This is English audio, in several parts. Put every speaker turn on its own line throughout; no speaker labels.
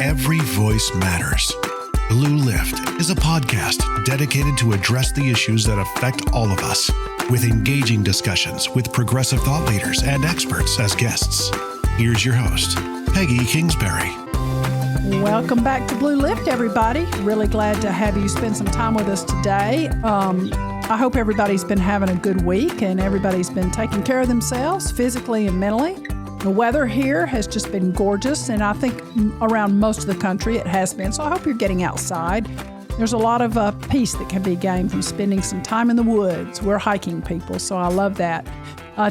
Every voice matters. Blue Lift is a podcast dedicated to address the issues that affect all of us, with engaging discussions with progressive thought leaders and experts as guests. Here's your host, Peggy Kingsbury.
Welcome back to Blue Lift, everybody. Really glad to have you spend some time with us today. I hope everybody's been having a good week and everybody's been taking care of themselves physically and mentally. The weather here has just been gorgeous, and I think around most of the country it has been, so I hope you're getting outside. There's a lot of peace that can be gained from spending some time in the woods. We're hiking people, so I love that.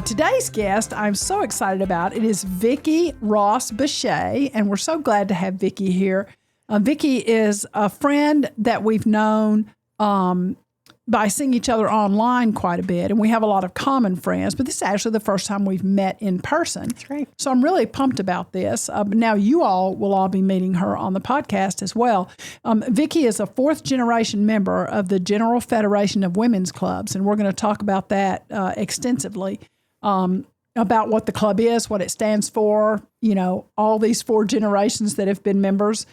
Today's guest I'm so excited about. It is Vicki Ross Bechet, and we're so glad to have Vicki here. Vicki is a friend that we've known by seeing each other online quite a bit, and we have a lot of common friends, but this is actually the first time we've met in person.
That's right.
So I'm really pumped about this. Now you all will all be meeting her on the podcast as well. Vicki is a fourth-generation member of the General Federation of Women's Clubs, and we're going to talk about that extensively, about what the club is, what it stands for, you know, all these four generations that have been members.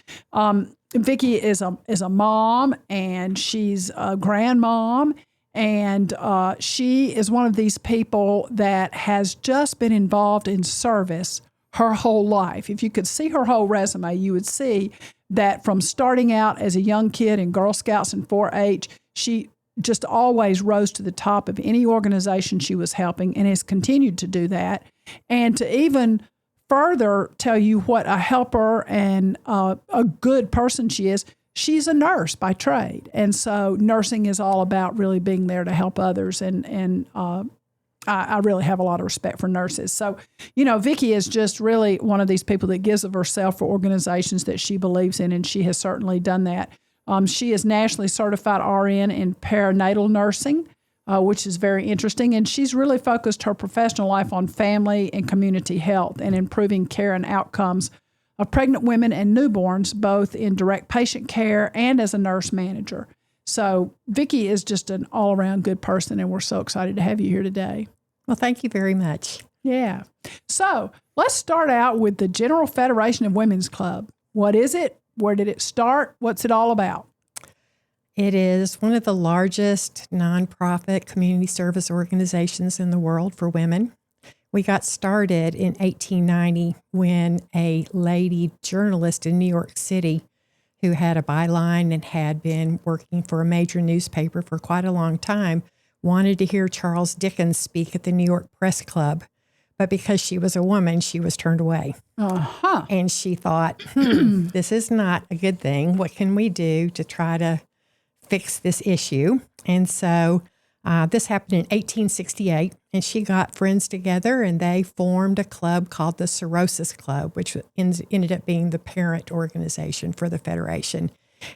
Vicki is a mom, and she's a grandmom, and she is one of these people that has just been involved in service her whole life. If you could see her whole resume, you would see that from starting out as a young kid in Girl Scouts and 4-H, she just always rose to the top of any organization she was helping and has continued to do that. And to even further tell you what a helper and a good person she is, she's a nurse by trade. And so nursing is all about really being there to help others. And I really have a lot of respect for nurses. So, you know, Vicki is just really one of these people that gives of herself for organizations that she believes in, and she has certainly done that. She is nationally certified RN in perinatal nursing, which is very interesting. And she's really focused her professional life on family and community health and improving care and outcomes of pregnant women and newborns, both in direct patient care and as a nurse manager. So Vicki is just an all-around good person, and we're so excited to have you here today.
Well, thank you very much.
Yeah. So let's start out with the General Federation of Women's Club. What is it? Where did it start? What's it all about?
It is one of the largest nonprofit community service organizations in the world for women. We got started in 1890 when a lady journalist in New York City who had a byline and had been working for a major newspaper for quite a long time wanted to hear Charles Dickens speak at the New York Press Club. But because she was a woman, she was turned away.
Uh-huh.
And she thought, this is not a good thing. What can we do to try to fix this issue? And so this happened in 1868, and she got friends together, and they formed a club called the Cirrhosis Club, which ended up being the parent organization for the Federation.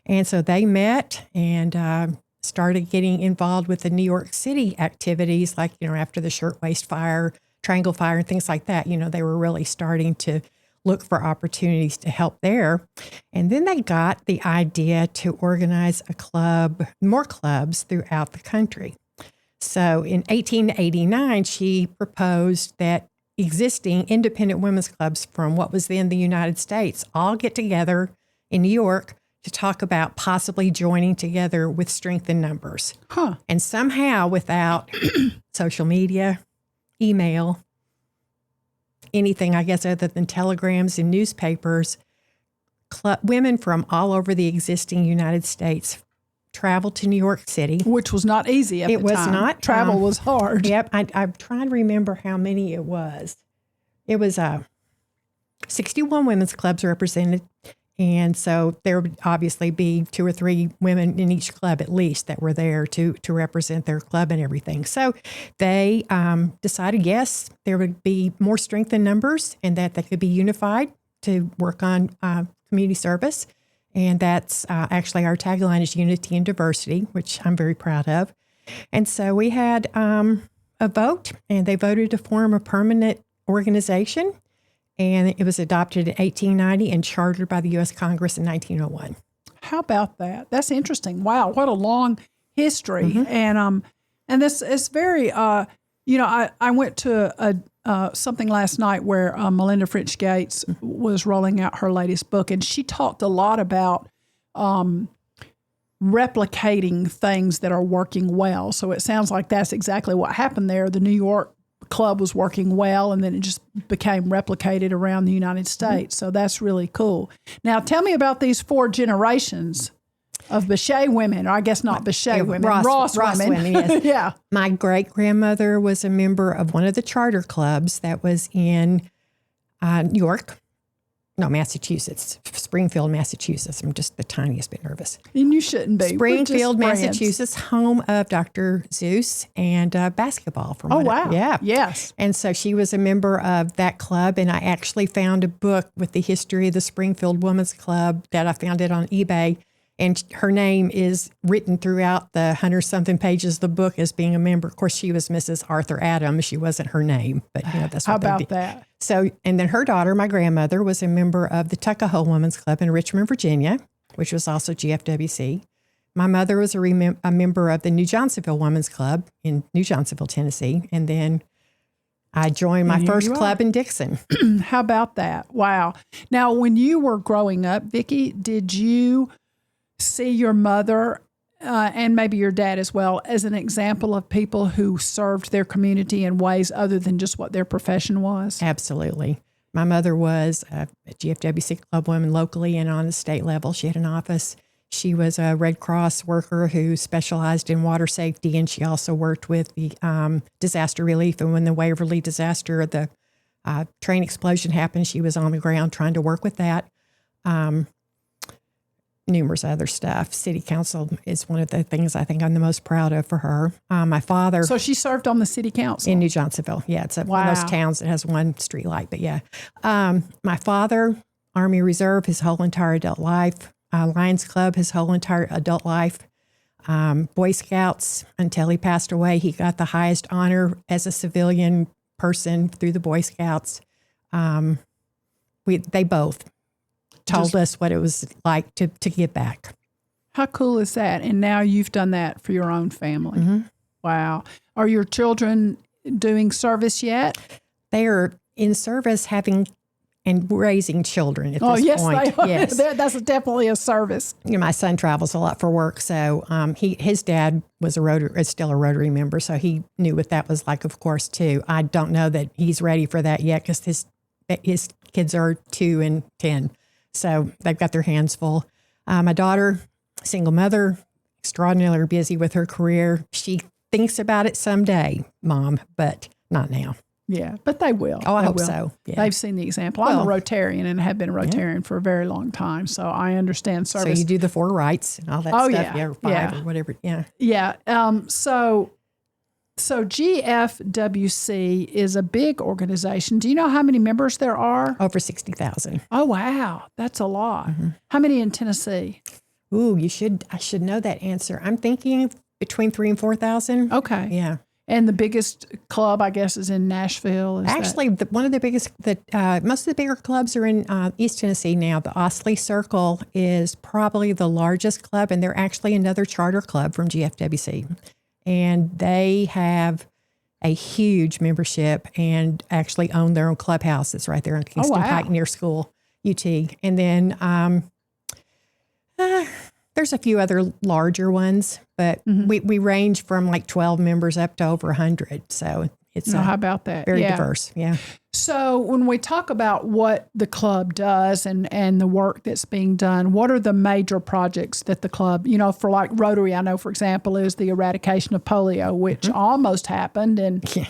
And so they met and started getting involved with the New York City activities, like, you know, after the Shirtwaist Fire, Triangle Fire, and things like that. You know, they were really starting to look for opportunities to help there. And then they got the idea to organize a club, more clubs throughout the country. So in 1889, she proposed that existing independent women's clubs from what was then the United States all get together in New York to talk about possibly joining together with strength in numbers.
Huh.
And somehow, without social media, email, anything, I guess, other than telegrams and newspapers, women from all over the existing United States traveled to New York City.
Which was not easy at the time.
It was not.
Travel was hard.
Yep. I'm trying to remember how many it was. It was 61 women's clubs represented. And so there would obviously be 2 or 3 women in each club at least that were there to represent their club and everything. So they decided, yes, there would be more strength in numbers and that they could be unified to work on community service. And that's actually our tagline is unity and diversity, which I'm very proud of. And so we had a vote, and they voted to form a permanent organization. And it was adopted in 1890 and chartered by the U.S. Congress in 1901.
How about that? That's interesting. Wow, what a long history. Mm-hmm. And this is very, I went to something last night where Melinda Fritz Gates was rolling out her latest book, and she talked a lot about replicating things that are working well. So it sounds like that's exactly what happened there. The New York club was working well, and then it just became replicated around the United States. So that's really cool. Now, tell me about these 4 generations of Bechet women, or I guess not Bechet women, Ross women.
Yes.
Yeah.
My great-grandmother was a member of one of the charter clubs that was in Massachusetts, Springfield, Massachusetts. I'm just the tiniest bit nervous.
And you shouldn't be.
Springfield, Massachusetts, home of Dr. Zeus and basketball. From
wow.
Yeah.
Yes.
And so she was a member of that club, and I actually found a book with the history of the Springfield Women's Club that I found it on eBay. And her name is written throughout the 100-something pages of the book as being a member. Of course, she was Mrs. Arthur Adams. She wasn't her name, but that's what
How
they
about
did.
that?
So, and then her daughter, my grandmother, was a member of the Tuckahoe Women's Club in Richmond, Virginia, which was also GFWC. My mother was a member of the New Johnsonville Women's Club in New Johnsonville, Tennessee. And then I joined my first club in Dixon.
How about that? Wow. Now, when you were growing up, Vicki, did you see your mother and maybe your dad as well as an example of people who served their community in ways other than just what their profession was?
Absolutely. My mother was a GFWC club woman locally and on the state level. She had an office. She was a Red Cross worker who specialized in water safety, and she also worked with the disaster relief. And when the Waverly disaster, the train explosion happened, she was on the ground trying to work with that. Numerous other stuff. City council is one of the things I think I'm the most proud of for her. My father.
So she served on the city council
in New Johnsonville. Yeah, it's one of those towns that has one street light. But yeah, my father, Army Reserve, his whole entire adult life. Lions Club, his whole entire adult life. Boy Scouts until he passed away. He got the highest honor as a civilian person through the Boy Scouts. They both told us what it was like to give back.
How cool is that? And now you've done that for your own family.
Mm-hmm.
Wow. Are your children doing service yet?
They are in service having and raising children at this point.
They are.
Yes,
That's definitely a service.
My son travels a lot for work, so his dad was is still a Rotary member, so he knew what that was like, of course, too. I don't know that he's ready for that yet because his kids are 2 and 10. So they've got their hands full. My daughter, single mother, extraordinarily busy with her career. She thinks about it someday, Mom, but not now.
Yeah, but they will.
Oh, I
They
hope
will.
so. Yeah.
They've seen the example. I'm a Rotarian and have been a Rotarian for a very long time, so I understand service.
So you do the 4 rights and all that stuff?
Yeah.
Or 5 or whatever. Yeah.
Yeah. So GFWC is a big organization. Do you know how many members there are?
Over 60,000.
Oh, wow. That's a lot. Mm-hmm. How many in Tennessee?
Ooh, I should know that answer. I'm thinking between 3,000 and 4,000.
Okay.
Yeah.
And the biggest club, I guess, is in Nashville.
Actually, one of the biggest, most of the bigger clubs are in East Tennessee now. The Osley Circle is probably the largest club, and they're actually another charter club from GFWC. And they have a huge membership and actually own their own clubhouse. It's right there on Kingston Pike near school, UT. And then there's a few other larger ones, but we range from like 12 members up to over 100. So it's
how about that?
Very diverse. Yeah.
So when we talk about what the club does and the work that's being done, what are the major projects that the club, for like Rotary, I know, for example, is the eradication of polio, which almost happened. And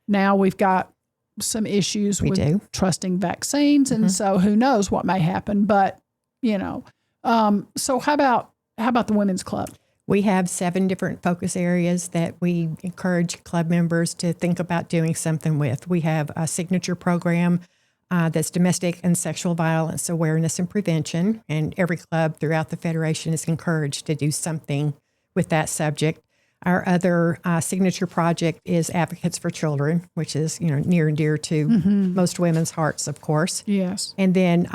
now we've got some issues with trusting vaccines. And so who knows what may happen. But, so how about the Women's Club?
We have 7 different focus areas that we encourage club members to think about doing something with. We have a signature program that's domestic and sexual violence awareness and prevention, and every club throughout the Federation is encouraged to do something with that subject. Our other signature project is Advocates for Children, which is near and dear to most women's hearts, of course.
Yes.
And then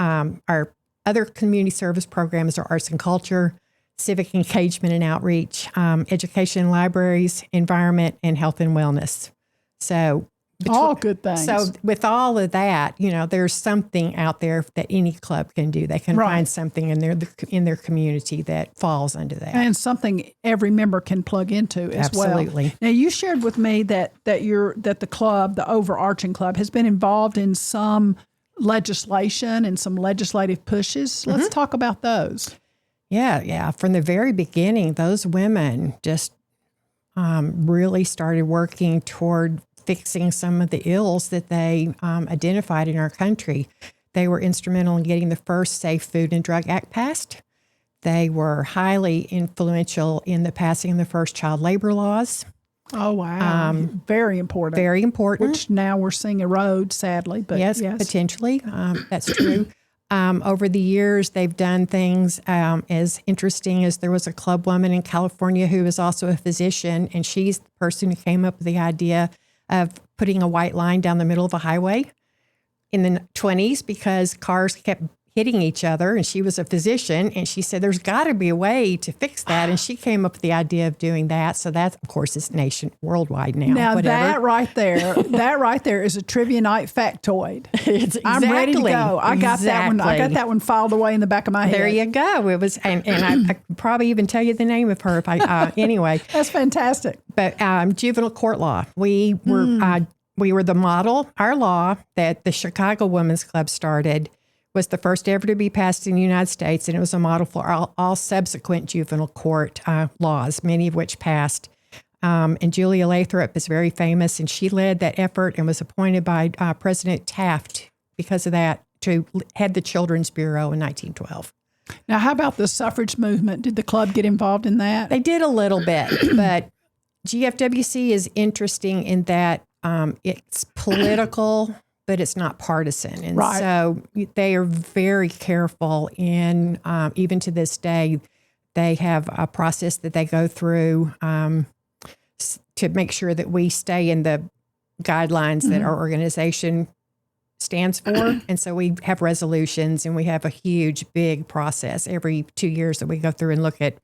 our other community service programs are arts and culture, civic engagement and outreach, education and libraries, environment, and health and wellness. So
All good things.
So with all of that, there's something out there that any club can do. They can find something in their community that falls under that.
And something every member can plug into as well.
Absolutely.
Now, you shared with me that the club, the overarching club, has been involved in some legislation and some legislative pushes. Let's talk about those.
Yeah. From the very beginning, those women just really started working toward fixing some of the ills that they identified in our country. They were instrumental in getting the first Safe Food and Drug Act passed. They were highly influential in the passing of the first child labor laws.
Oh, wow. Very important.
Very important.
Which now we're seeing erode, sadly. But
yes, potentially. That's true. Over the years, they've done things as interesting as there was a club woman in California who was also a physician, and she's the person who came up with the idea of putting a white line down the middle of a highway in the 1920s because cars kept hitting each other, and she was a physician, and she said there's got to be a way to fix that, and she came up with the idea of doing that. So that, of course, is worldwide now.
Now that right there is a trivia night factoid. I'm ready to go. I got that one. I got that one filed away in the back of my head.
There you go. It was, and I could probably even tell you the name of her if I anyway.
That's fantastic.
But juvenile court law, we were the model. Our law that the Chicago Women's Club started was the first ever to be passed in the United States, and it was a model for all subsequent juvenile court laws, many of which passed. And Julia Lathrop is very famous, and she led that effort and was appointed by President Taft because of that to head the Children's Bureau in 1912.
Now, how about the suffrage movement? Did the club get involved in that?
They did a little bit, but GFWC is interesting in that it's political, but it's not partisan. And so they are very careful in, even to this day, they have a process that they go through to make sure that we stay in the guidelines that our organization stands for. And so we have resolutions, and we have a huge, big process every 2 years that we go through and look at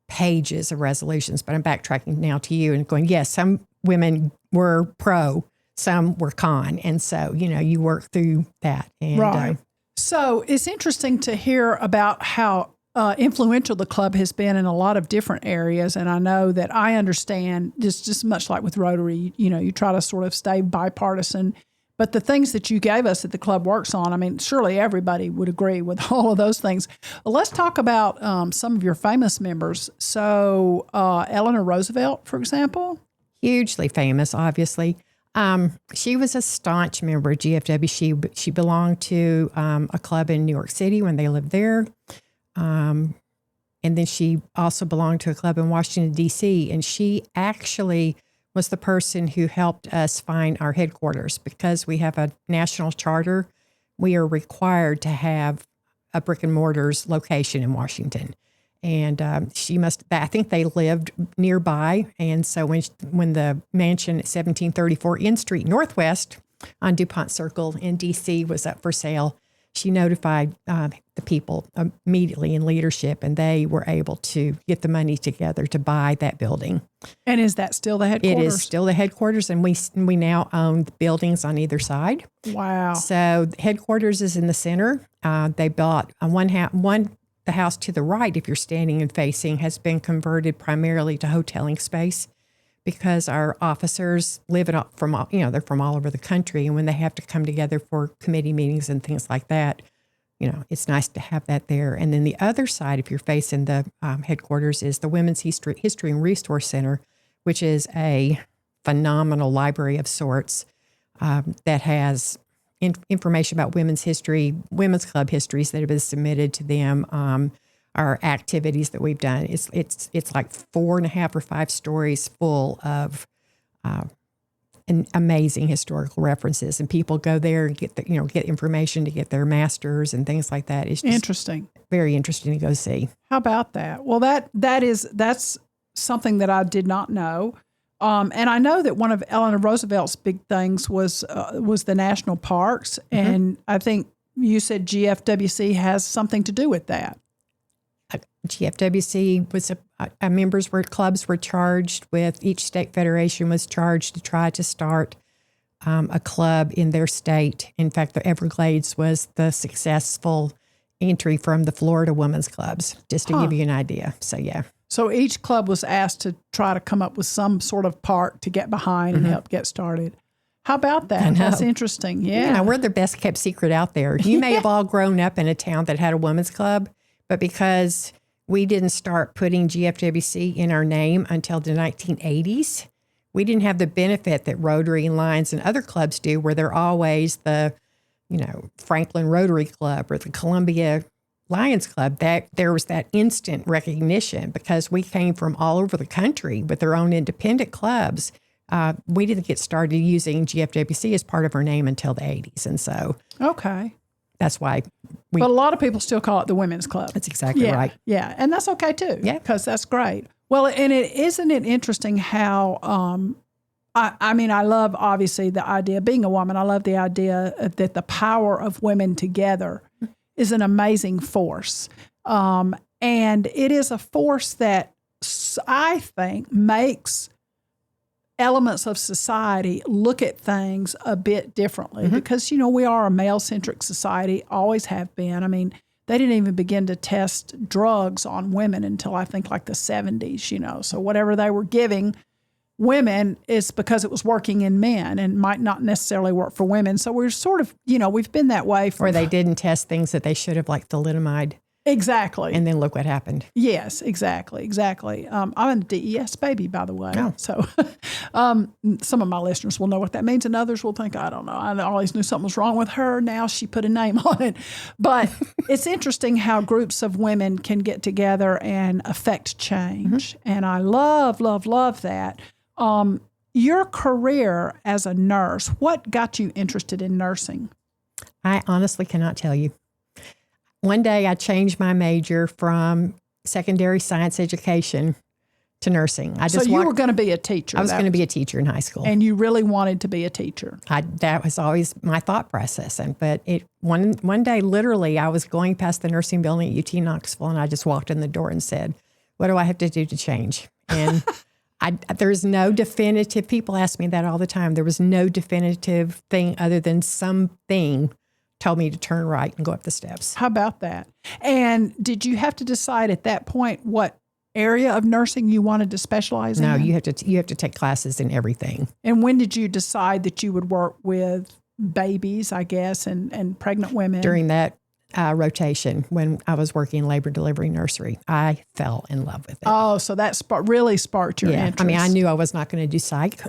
pages of resolutions. But I'm backtracking now to you and going, yes, some women were pro, some were con. And so, you work through that. And,
so it's interesting to hear about how influential the club has been in a lot of different areas. And I know that I understand just much like with Rotary, you try to sort of stay bipartisan. But the things that you gave us that the club works on, I mean, surely everybody would agree with all of those things. Well, let's talk about some of your famous members. So Eleanor Roosevelt, for example.
Hugely famous, obviously. She was a staunch member of GFWC. She belonged to a club in New York City when they lived there. And then she also belonged to a club in Washington, D.C. And she actually was the person who helped us find our headquarters. Because we have a national charter, we are required to have a brick and mortar's location in Washington. And I think they lived nearby. And so when the mansion at 1734 N Street Northwest on DuPont Circle in D.C. was up for sale, she notified the people immediately in leadership, and they were able to get the money together to buy that building.
And is that still the headquarters?
It is still the headquarters, and we now own the buildings on either side.
Wow.
So the headquarters is in the center. They bought the house to the right, if you're standing and facing, has been converted primarily to hoteling space because our officers live they're from all over the country. And when they have to come together for committee meetings and things like that, it's nice to have that there. And then the other side, if you're facing the headquarters, is the Women's History and Resource Center, which is a phenomenal library of sorts that has information about women's history, women's club histories that have been submitted to them, our activities that we've done. It's like 4.5 or 5 stories full of amazing historical references, and people go there and get information to get their masters and things like that. It's just
interesting,
very interesting to go see.
How about that? Well, that's something that I did not know. And I know that one of Eleanor Roosevelt's big things was the national parks, and I think you said GFWC has something to do with that.
GFWC was clubs were charged with, each state federation was charged to try to start a club in their state. In fact, the Everglades was the successful entry from the Florida Women's Clubs, just to give you an idea. So, yeah.
So each club was asked to try to come up with some sort of park to get behind and help get started. How about that? That's interesting. Yeah.
You know, we're the best kept secret out there. You may have all grown up in a town that had a women's club, but because we didn't start putting GFWC in our name until the 1980s, we didn't have the benefit that Rotary and Lions and other clubs do, where they're always the, Franklin Rotary Club or the Columbia Lions Club. That there was that instant recognition because we came from all over the country with their own independent clubs. We didn't get started using GFWC as part of our name until the 80s. And so that's why
but a lot of people still call it the Women's Club.
That's exactly right.
Yeah, and that's okay too.
Yeah.
Because that's great. Well, and isn't it interesting how, I love obviously the idea, being a woman, I love the idea that the power of women together is an amazing force. And it is a force that I think makes elements of society look at things a bit differently because, we are a male-centric society, always have been. I mean, they didn't even begin to test drugs on women until I think like the 70s, So whatever they were giving women is because it was working in men and might not necessarily work for women. So we're sort of, we've been that way.
Or they didn't test things that they should have, like thalidomide.
Exactly.
And then look what happened.
Yes, exactly. I'm a DES baby, by the way.
Oh.
So some of my listeners will know what that means, and others will think, I don't know. I always knew something was wrong with her. Now she put a name on it. But it's interesting how groups of women can get together and affect change. And I love, love, love that. Your career as a nurse, what got you interested in nursing?
I honestly cannot tell you. One day I changed my major from secondary science education to nursing.
So you were going to be a teacher.
I was going to be a teacher in high school.
And you really wanted to be a teacher.
That was always my thought process. But one day, literally, I was going past the nursing building at UT Knoxville, and I just walked in the door and said, what do I have to do to change? And there's no definitive, people ask me that all the time. There was no definitive thing other than something told me to turn right and go up the steps.
How about that? And did you have to decide at that point what area of nursing you wanted to specialize in?
No, you have to take classes in everything.
And when did you decide that you would work with babies, I guess, and pregnant women?
During that rotation when I was working in labor delivery nursery. I fell in love with it.
Oh, so that really sparked your interest.
I mean, I knew I was not going to do psych.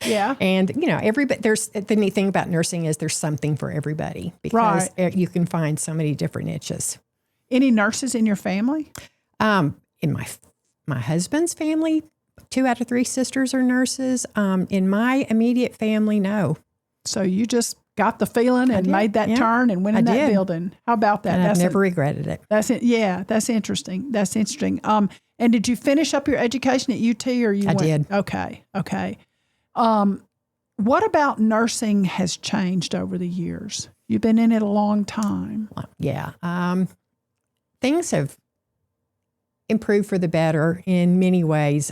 Yeah.
And, everybody, the neat thing about nursing is there's something for everybody because you can find so many different niches.
Any nurses in your family?
In my husband's family, 2 out of 3 sisters are nurses. In my immediate family, no.
So you just got the feeling and made that turn and went in that building. How about that?
And I've never regretted it.
That's it. Yeah, that's interesting. That's interesting. And did you finish up your education at UT or you went?
I did.
Okay. What about nursing has changed over the years? You've been in it a long time.
Yeah. Things have improved for the better in many ways.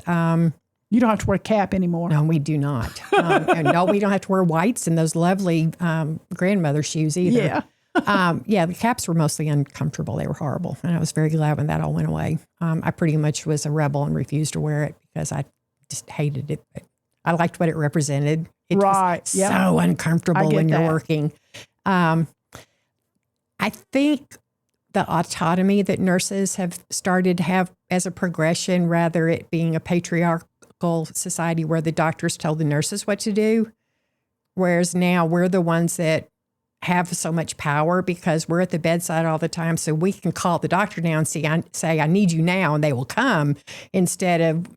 You don't have to wear a cap anymore.
No, we do not. And no, we don't have to wear whites and those lovely grandmother shoes either. Yeah. The caps were mostly uncomfortable. They were horrible. And I was very glad when that all went away. I pretty much was a rebel and refused to wear it because I just hated it. But I liked what it represented. It was so uncomfortable when you're working. I think the autonomy that nurses have started to have as a progression, rather it being a patriarchal society where the doctors tell the nurses what to do, whereas now we're the ones that have so much power because we're at the bedside all the time, so we can call the doctor now and say, I need you now, and they will come, instead of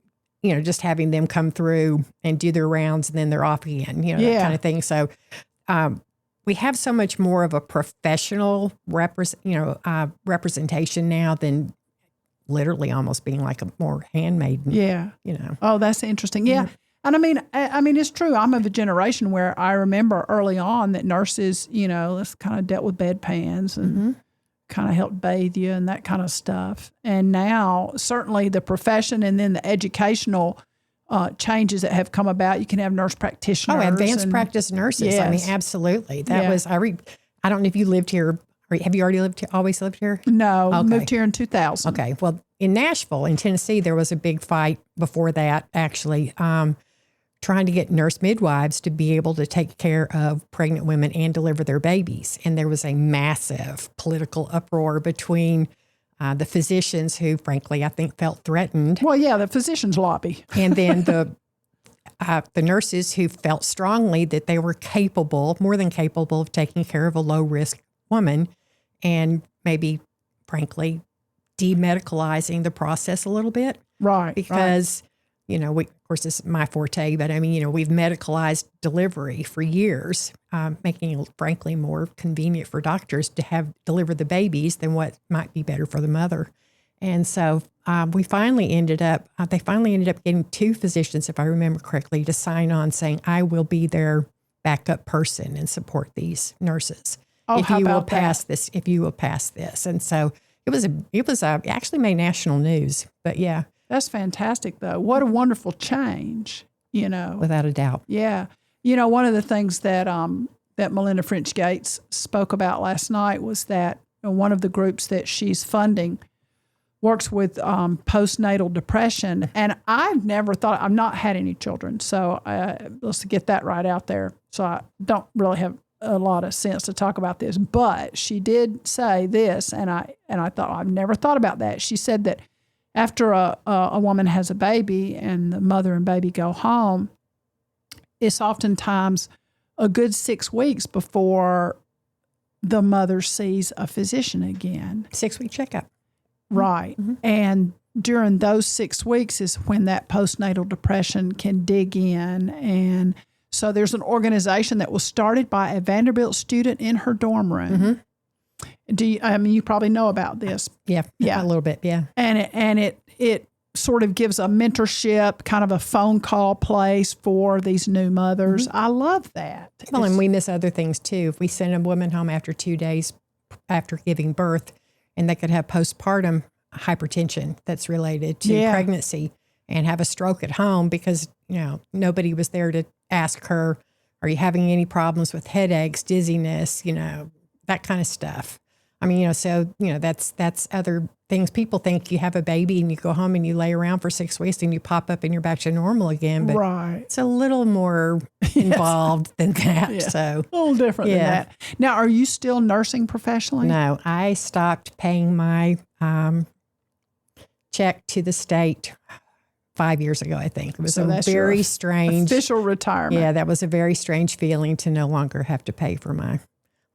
just having them come through and do their rounds and then they're off again, that kind of thing. So we have so much more of a professional representation now than literally almost being like a more handmaiden.
Yeah. Oh, that's interesting. Yeah. And I mean, it's true. I'm of a generation where I remember early on that nurses, kind of dealt with bedpans and kind of helped bathe you and that kind of stuff. And now certainly the profession and then the educational changes that have come about. You can have nurse practitioners.
Oh, advanced practice nurses.
Yes.
I mean, absolutely. That was, I don't know if you lived here. Have you already always lived here?
No,
Okay.
moved here in 2000.
Okay. Well, in Nashville, in Tennessee, there was a big fight before that, actually, trying to get nurse midwives to be able to take care of pregnant women and deliver their babies. And there was a massive political uproar between the physicians who, frankly, I think felt threatened.
Well, yeah, the physicians lobby.
And then the nurses who felt strongly that they were capable, more than capable, of taking care of a low-risk woman and maybe, frankly, demedicalizing the process a little bit.
Right.
Because, you know, of course, this is my forte, but I mean, you know, we've medicalized delivery for years, making it, frankly, more convenient for doctors to deliver the babies than what might be better for the mother. And so they finally ended up getting 2 physicians, if I remember correctly, to sign on saying, I will be their backup person and support these nurses.
Oh,
if you will pass this. And so it actually made national news, but yeah.
That's fantastic, though. What a wonderful change, you know.
Without a doubt.
Yeah. You know, one of the things that that Melinda French Gates spoke about last night was that one of the groups that she's funding works with postnatal depression. And I've not had any children, so let's get that right out there. So I don't really have a lot of sense to talk about this. But she did say this, and I thought, I've never thought about that. She said that after a woman has a baby and the mother and baby go home, it's oftentimes a good 6 weeks before the mother sees a physician again.
6-week checkup.
Right. Mm-hmm. And during those 6 weeks is when that postnatal depression can dig in. And so there's an organization that was started by a Vanderbilt student in her dorm room. Mm-hmm. You probably know about this.
Yeah, a little bit, yeah.
And it sort of gives a mentorship, kind of a phone call place for these new mothers. Mm-hmm. I love that.
Well, and we miss other things too. If we send a woman home after 2 days after giving birth, and they could have postpartum hypertension that's related to pregnancy and have a stroke at home because, you know, nobody was there to ask her, are you having any problems with headaches, dizziness, you know, that kind of stuff. I mean, you know, so, you know, that's other things. People think you have a baby and you go home and you lay around for 6 weeks and you pop up and you're back to normal again. But it's a little more involved than that. Yeah. So
a little different than that. Now, are you still nursing professionally?
No, I stopped paying my check to the state 5 years ago, I think. It was a very strange
official retirement.
Yeah, that was a very strange feeling to no longer have to pay for my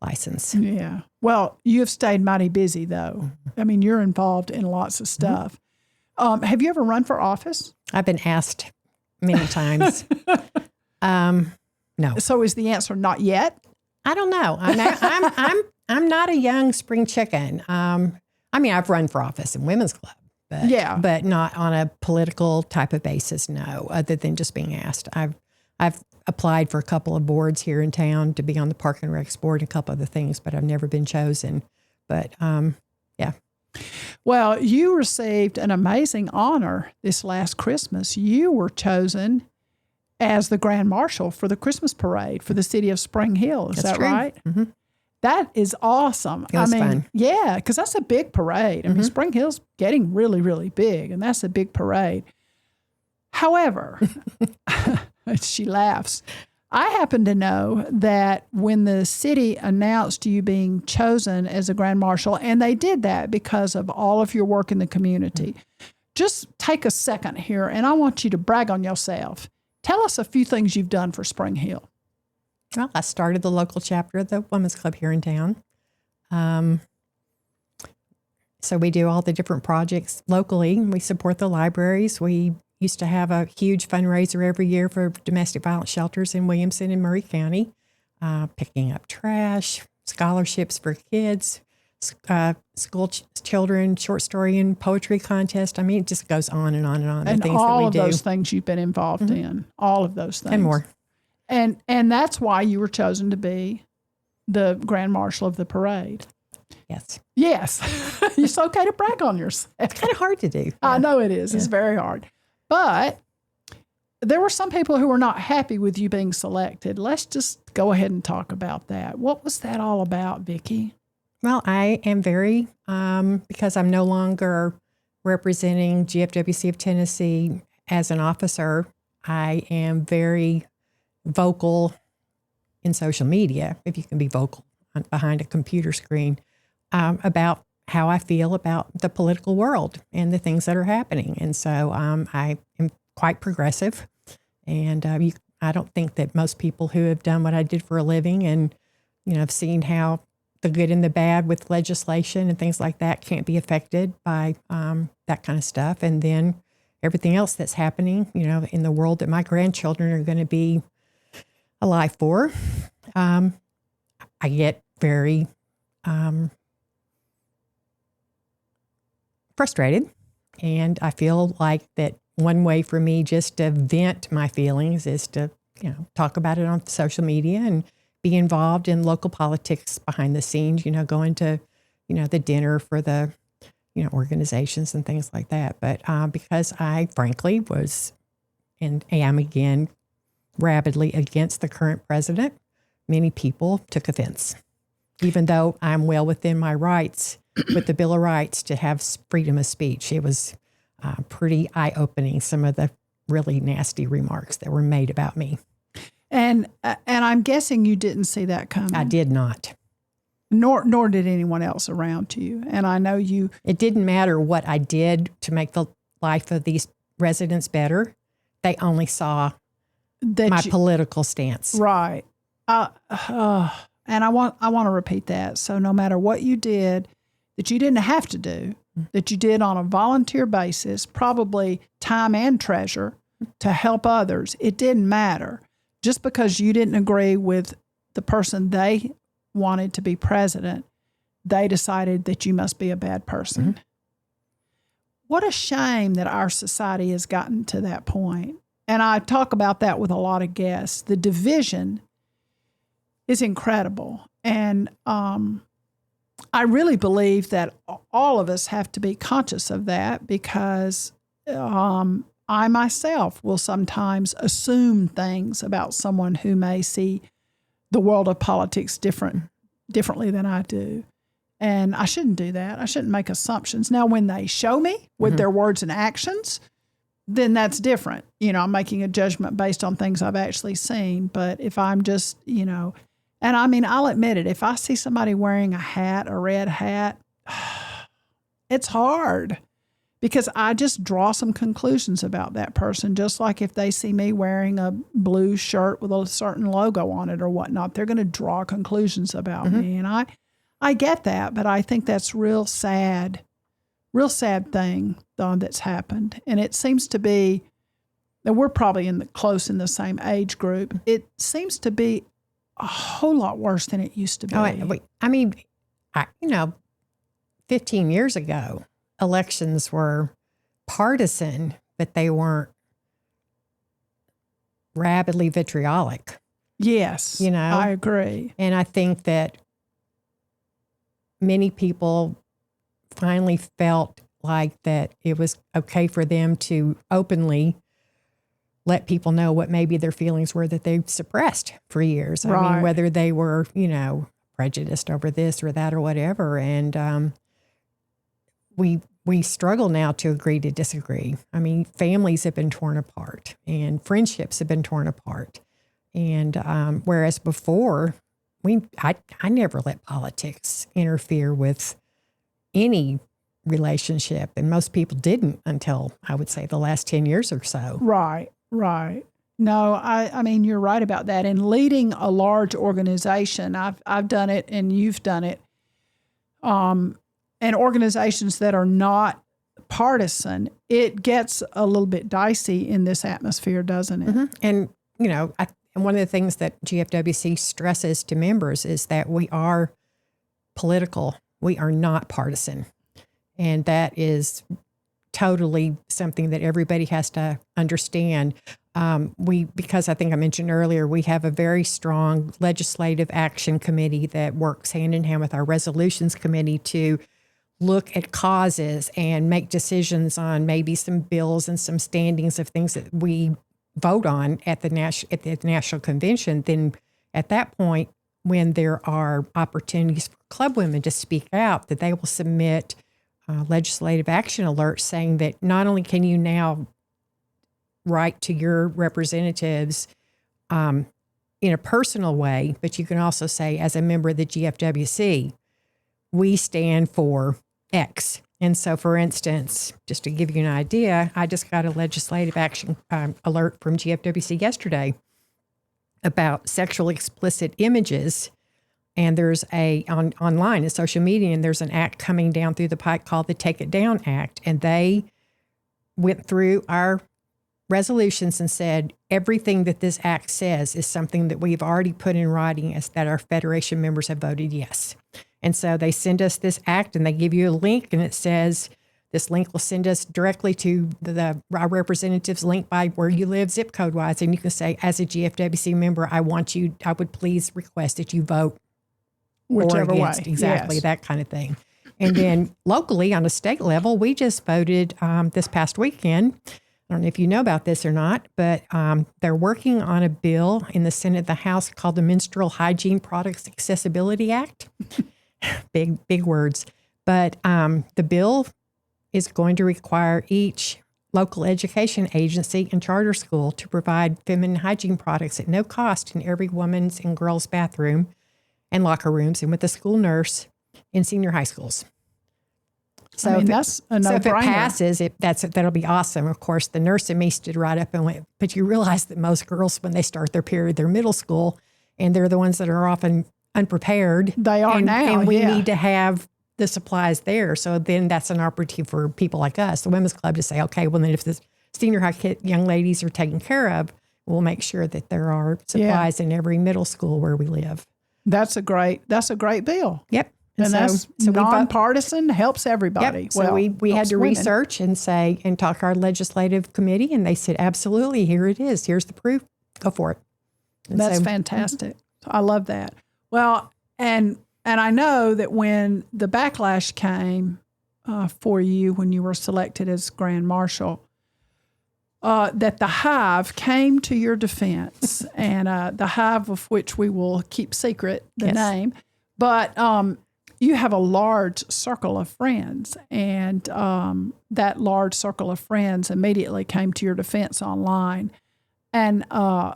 license.
Yeah. Well, you have stayed mighty busy, though. I mean, you're involved in lots of stuff. Mm-hmm. Have you ever run for office?
I've been asked many times. No.
So is the answer not yet?
I don't know. I'm not a young spring chicken. I mean, I've run for office in Women's Club, but not on a political type of basis. No, other than just being asked. I've applied for a couple of boards here in town to be on the Park and Recs board and a couple other things, but I've never been chosen. But yeah.
Well, you received an amazing honor this last Christmas. You were chosen as the Grand Marshal for the Christmas parade for the city of Spring Hill. Is that right? Mm-hmm. That is awesome.
It was fun.
Yeah, because that's a big parade. I mean, Spring Hill's getting really, really big, and that's a big parade. However, she laughs. I happen to know that when the city announced you being chosen as a Grand Marshal, and they did that because of all of your work in the community, just take a second here, and I want you to brag on yourself. Tell us a few things you've done for Spring Hill.
Well, I started the local chapter of the Women's Club here in town. So we do all the different projects locally. We support the libraries. We used to have a huge fundraiser every year for domestic violence shelters in Williamson and Murray County, picking up trash, scholarships for kids, school children, short story and poetry contest. I mean, it just goes on and on and on.
And
things
all
that we
of
do.
Those things you've been involved in, all of those things.
And more.
And that's why you were chosen to be the Grand Marshal of the parade.
Yes.
Yes. It's okay to brag on yourself.
It's kind of hard to do.
I know it is. Yeah. It's very hard. But there were some people who were not happy with you being selected. Let's just go ahead and talk about that. What was that all about, Vicki?
Well, I am very, because I'm no longer representing GFWC of Tennessee as an officer, I am very vocal in social media, if you can be vocal behind a computer screen, about how I feel about the political world and the things that are happening. And so I am quite progressive. And I don't think that most people who have done what I did for a living and, have seen how the good and the bad with legislation and things like that can't be affected by that kind of stuff. And then everything else that's happening, in the world that my grandchildren are going to be alive for. I get very frustrated. And I feel like that one way for me just to vent my feelings is to, talk about it on social media and be involved in local politics behind the scenes, going to, the dinner for the, organizations and things like that. But because I frankly was and am again rabidly against the current president, many people took offense, even though I'm well within my rights with the Bill of Rights to have freedom of speech. It was pretty eye-opening, some of the really nasty remarks that were made about me.
And I'm guessing you didn't see that coming.
I did not.
Nor did anyone else around you. And I know you...
It didn't matter what I did to make the life of these residents better. They only saw my political stance.
Right. And I want to repeat that. So no matter what you did that you didn't have to do, that you did on a volunteer basis, probably time and treasure to help others, it didn't matter. Just because you didn't agree with the person they wanted to be president, they decided that you must be a bad person. Mm-hmm. What a shame that our society has gotten to that point. And I talk about that with a lot of guests. The division is incredible. And I really believe that all of us have to be conscious of that because I myself will sometimes assume things about someone who may see the world of politics differently than I do. And I shouldn't do that. I shouldn't make assumptions. Now, when they show me with their words and actions, then that's different. I'm making a judgment based on things I've actually seen. But if I'm just, and I mean, I'll admit it, if I see somebody wearing a red hat, it's hard because I just draw some conclusions about that person. Just like if they see me wearing a blue shirt with a certain logo on it or whatnot, they're going to draw conclusions about me. And I get that, but I think that's real sad thing that's happened. And it seems to be, and we're probably close in the same age group, it seems to be a whole lot worse than it used to be.
I mean, 15 years ago, elections were partisan, but they weren't rabidly vitriolic.
Yes, I agree.
And I think that many people finally felt like that it was okay for them to openly let people know what maybe their feelings were that they suppressed for years.
Right.
I mean, whether they were, prejudiced over this or that or whatever. And we struggle now to agree to disagree. I mean, families have been torn apart and friendships have been torn apart. And whereas before, I never let politics interfere with any relationship, and most people didn't until, I would say, the last 10 years or so.
Right. No, I mean, you're right about that. And leading a large organization, I've done it and you've done it, and organizations that are not partisan, it gets a little bit dicey in this atmosphere, doesn't it?
Mm-hmm. And, and one of the things that GFWC stresses to members is that we are political. We are not partisan. And that is totally something that everybody has to understand. Because I think I mentioned earlier, we have a very strong legislative action committee that works hand in hand with our resolutions committee to look at causes and make decisions on maybe some bills and some standings of things that we vote on at the national convention, then at that point, when there are opportunities for club women to speak out, that they will submit legislative action alerts saying that not only can you now write to your representatives in a personal way, but you can also say, as a member of the GFWC, we stand for X. And so, for instance, just to give you an idea, I just got a legislative action alert from GFWC yesterday about sexual explicit images. And there's online in social media, and there's an act coming down through the pike called the Take It Down Act. And they went through our resolutions and said, everything that this act says is something that we've already put in writing, as that our Federation members have voted yes. And so they send us this act, and they give you a link, and it says, this link will send us directly to our representatives link by where you live zip code wise. And you can say, as a GFWC member, I would please request that you vote
whichever way.
Exactly,
yes.
That kind of thing. And then locally on a state level, we just voted this past weekend. I don't know if you know about this or not, but they're working on a bill in the Senate and the House called the Menstrual Hygiene Products Accessibility Act. Big words. But the bill is going to require each local education agency and charter school to provide feminine hygiene products at no cost in every woman's and girls' bathroom and locker rooms, and with a school nurse in senior high schools. So
that's a no-brainer.
So if it passes, that'll be awesome. Of course, the nurse in me stood right up and went, but you realize that most girls, when they start their period, they're middle school, and they're the ones that are often unprepared.
They are now,
and we
yeah.
need to have the supplies there. So then that's an opportunity for people like us, the Women's Club, to say, okay, well, then if the senior high young ladies are taken care of, we'll make sure that there are supplies in every middle school where we live.
That's a great bill.
Yep.
And that's nonpartisan, helps everybody.
Yep. So we had to research and talk to our legislative committee, and they said, absolutely, here it is. Here's the proof. Go for it. And
that's fantastic. I love that. Well, and I know that when the backlash came for you when you were selected as Grand Marshal, that the Hive came to your defense, and the Hive, of which we will keep secret the name, but you have a large circle of friends, and that large circle of friends immediately came to your defense online, and I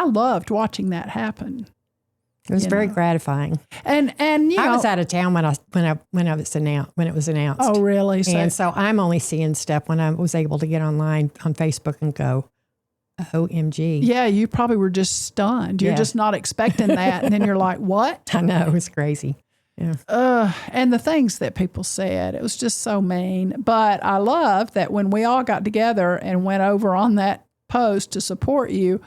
loved watching that happen.
It was very gratifying.
And
I was out of town when it was announced.
Oh, really?
So I'm only seeing stuff when I was able to get online on Facebook and go, OMG.
Yeah, you probably were just stunned. You're just not expecting that, and then you're like, what?
I know, it was crazy. Yeah.
And the things that people said, it was just so mean. But I love that when we all got together and went over on that post to support you,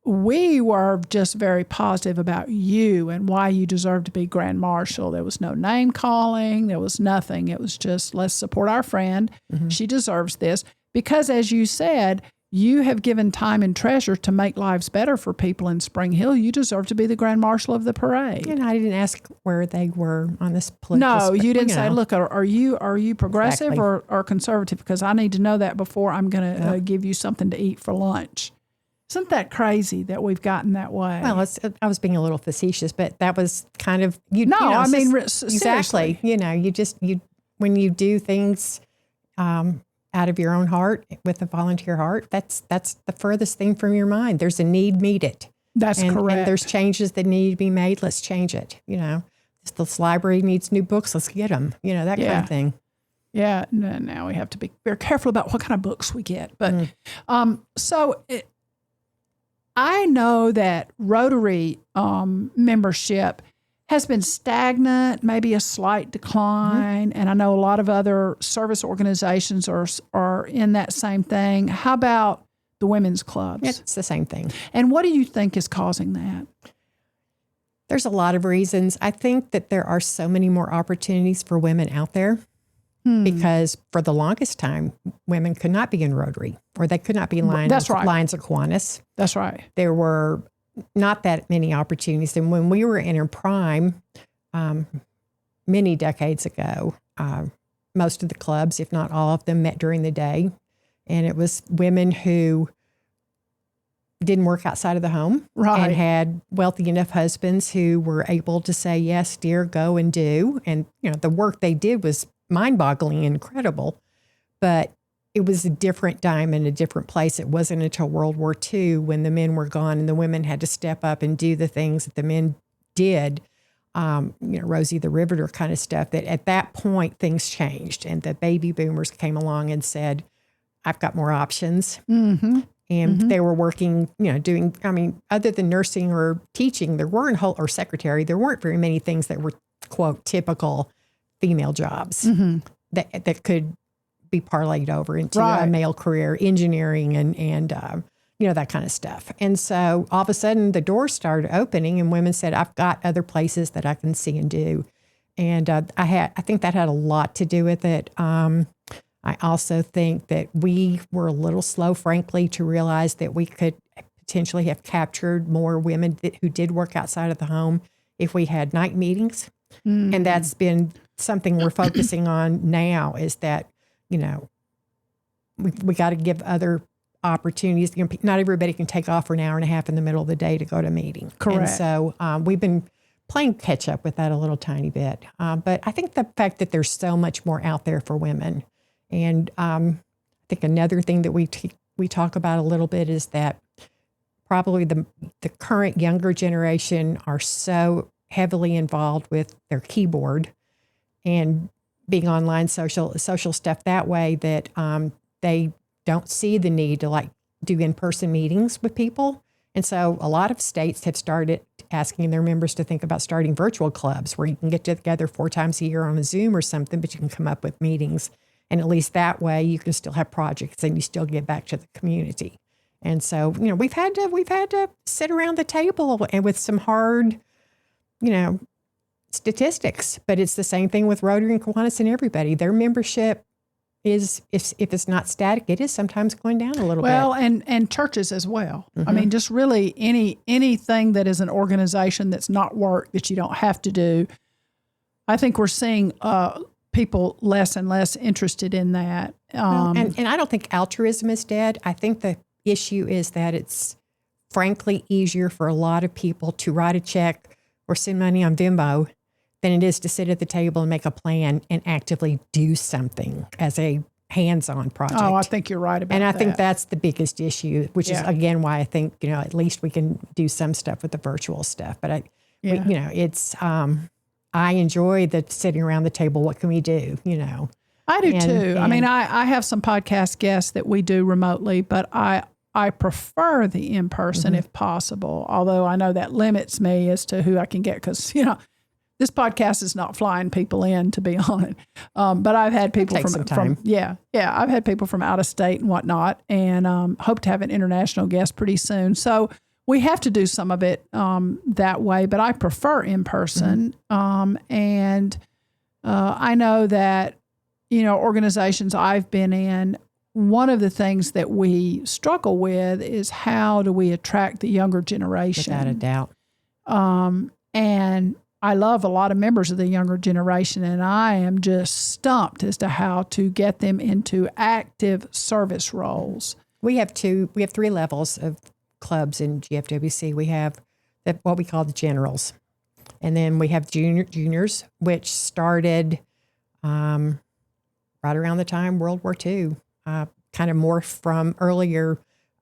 we were just very positive about you and why you deserve to be Grand Marshal. There was no name calling. There was nothing. It was just, let's support our friend. Mm-hmm. She deserves this. Because as you said, you have given time and treasure to make lives better for people in Spring Hill. You deserve to be the Grand Marshal of the parade.
And I didn't ask where they were on this political
No, you didn't say, look, are you progressive
Exactly.
or conservative? Because I need to know that before I'm going to give you something to eat for lunch. Isn't that crazy that we've gotten that way?
Well, I was being a little facetious, but that was kind of
seriously.
Exactly. When you do things out of your own heart with a volunteer heart, that's the furthest thing from your mind. There's a need, meet it.
That's correct.
And there's changes that need to be made. Let's change it. This library needs new books. Let's get them. That kind of thing.
Yeah. Now we have to be very careful about what kind of books we get. But I know that Rotary membership has been stagnant, maybe a slight decline, and I know a lot of other service organizations are in that same thing. How about the women's clubs?
It's the same thing.
And what do you think is causing that?
There's a lot of reasons. I think that there are so many more opportunities for women out there. Because for the longest time, women could not be in Rotary, or they could not be in Lions or Kiwanis.
That's right.
There were not that many opportunities. And when we were in our prime, many decades ago, most of the clubs, if not all of them, met during the day. And it was women who didn't work outside of the home
Right.
and had wealthy enough husbands who were able to say, yes, dear, go and do. And, the work they did was mind-boggling, incredible, but it was a different time and a different place. It wasn't until World War II when the men were gone and the women had to step up and do the things that the men did, Rosie the Riveter kind of stuff, that at that point things changed and the baby boomers came along and said, I've got more options.
Mm-hmm.
And they were working, doing, other than nursing or teaching, or secretary, there weren't very many things that were, quote, typical female jobs that could be parlayed over into a male career, engineering and that kind of stuff. And so all of a sudden the doors started opening and women said, I've got other places that I can see and do. And I think that had a lot to do with it. I also think that we were a little slow, frankly, to realize that we could potentially have captured more women who did work outside of the home if we had night meetings. Mm. And that's been something we're focusing on now, is that, we got to give other opportunities. Not everybody can take off for an hour and a half in the middle of the day to go to a meeting.
Correct.
And so we've been playing catch up with that a little tiny bit. But I think the fact that there's so much more out there for women. And I think another thing that we talk about a little bit is that probably the current younger generation are so heavily involved with their keyboard and being online social stuff that way that they don't see the need to do in-person meetings with people. And so a lot of states have started asking their members to think about starting virtual clubs where you can get together 4 times a year on a Zoom or something, but you can come up with meetings. And at least that way you can still have projects and you still get back to the community. And so, we've had to sit around the table and with some hard, statistics, but it's the same thing with Rotary and Kiwanis and everybody. Their membership is, if it's not static, it is sometimes going down a little bit.
Well, and churches as well. Mm-hmm. I mean, just really anything that is an organization that's not work that you don't have to do. I think we're seeing people less and less interested in that.
And I don't think altruism is dead. I think the issue is that it's frankly easier for a lot of people to write a check or send money on Venmo than it is to sit at the table and make a plan and actively do something as a hands-on project.
Oh, I think you're right about that.
And I think that's the biggest issue, which is, again, why I think, at least we can do some stuff with the virtual stuff. But, it's... I enjoy the sitting around the table. What can we do?
I do too. I mean, I have some podcast guests that we do remotely, but I prefer the in-person if possible. Although I know that limits me as to who I can get because, this podcast is not flying people in, to be honest. But I've had people from I've had people from out of state and whatnot, and hope to have an international guest pretty soon. So we have to do some of it that way, but I prefer in person. And I know that, organizations I've been in, one of the things that we struggle with is how do we attract the younger generation?
Without a doubt.
And I love a lot of members of the younger generation, and I am just stumped as to how to get them into active service roles.
We have 3 levels of clubs in GFWC. We have what we call the generals, and then we have juniors, which started right around the time World War II, kind of morphed from earlier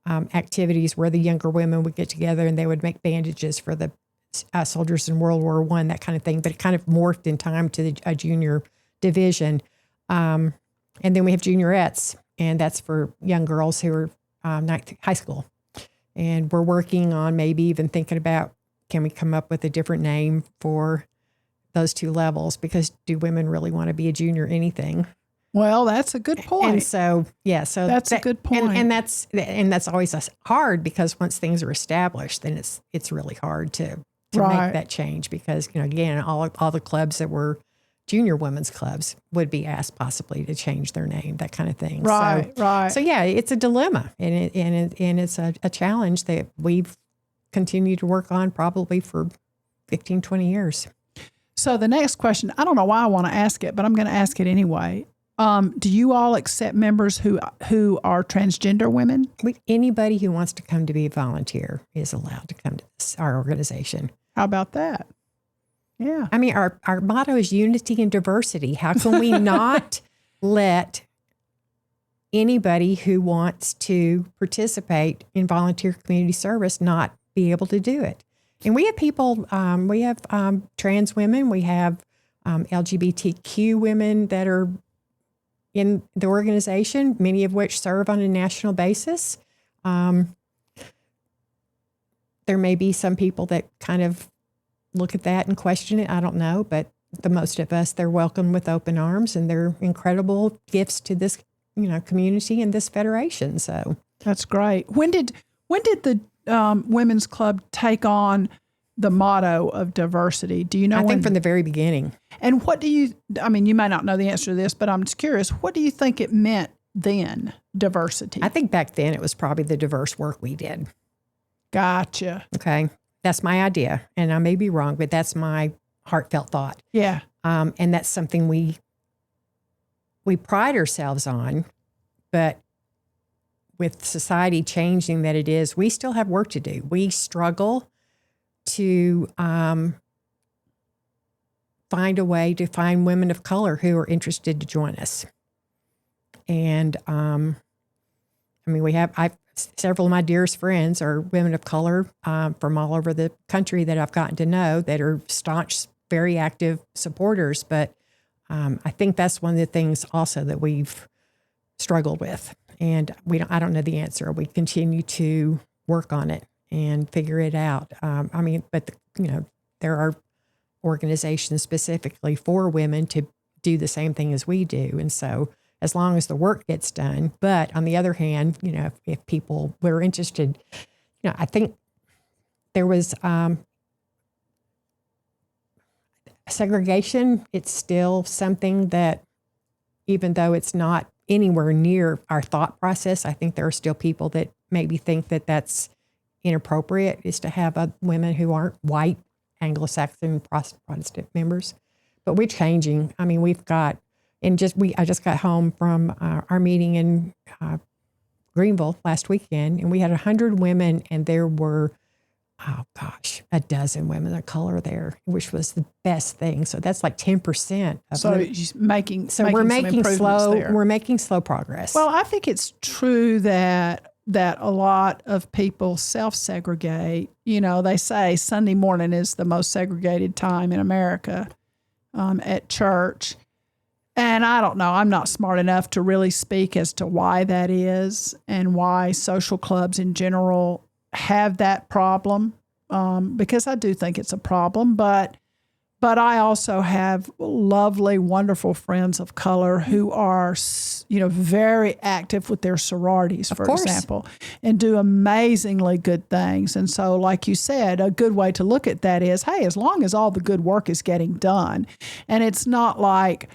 activities where the younger women would get together and they would make bandages for the soldiers in World War I, that kind of thing. But it kind of morphed in time to a junior division, and then we have juniorettes, and that's for young girls who are high school. And we're working on maybe even thinking about, can we come up with a different name for those 2 levels? Because do women really want to be a junior anything?
Well, that's a good point.
And so,
that's a good point.
And that's always hard because once things are established, then it's really hard to make that change because, again, all the clubs that were junior women's clubs would be asked possibly to change their name, that kind of thing.
Right.
So yeah, it's a dilemma and it's a challenge that we've continued to work on probably for 15, 20 years.
So the next question, I don't know why I want to ask it, but I'm going to ask it anyway. Do you all accept members who are transgender women?
Anybody who wants to come to be a volunteer is allowed to come to our organization.
How about that? Yeah.
I mean, our motto is unity and diversity. How can we not let anybody who wants to participate in volunteer community service not be able to do it? And we have people, we have trans women, we have LGBTQ women that are in the organization, many of which serve on a national basis. There may be some people that kind of look at that and question it. I don't know, but the most of us, they're welcome with open arms, and they're incredible gifts to this, community and this federation. So
that's great. When did the Women's Club take on the motto of diversity? Do you know?
I think from the very beginning.
And what do you may not know the answer to this, but I'm just curious, what do you think it meant then, diversity?
I think back then it was probably the diverse work we did.
Gotcha.
Okay. That's my idea. And I may be wrong, but that's my heartfelt thought.
Yeah.
And that's something we pride ourselves on, but with society changing that it is, we still have work to do. We struggle to find a way to find women of color who are interested to join us. And several of my dearest friends are women of color from all over the country that I've gotten to know that are staunch, very active supporters. But I think that's one of the things also that we've struggled with. And I don't know the answer. We continue to work on it and figure it out. There are organizations specifically for women to do the same thing as we do. And so as long as the work gets done, but on the other hand, if people were interested, I think there was segregation. It's still something that, even though it's not anywhere near our thought process, I think there are still people that maybe think that that's inappropriate, is to have women who aren't white Anglo-Saxon Protestant members. But we're changing. I mean, I just got home from our meeting in Greenville last weekend, and we had 100 women, and there were, a dozen women of color there, which was the best thing. So that's like 10%.
We're
making slow progress.
Well, I think it's true that a lot of people self-segregate. They say Sunday morning is the most segregated time in America at church. And I don't know, I'm not smart enough to really speak as to why that is and why social clubs in general have that problem, because I do think it's a problem. But I also have lovely, wonderful friends of color who are, very active with their sororities, for example, and do amazingly good things. And so, like you said, a good way to look at that is, hey, as long as all the good work is getting done, and it's not like,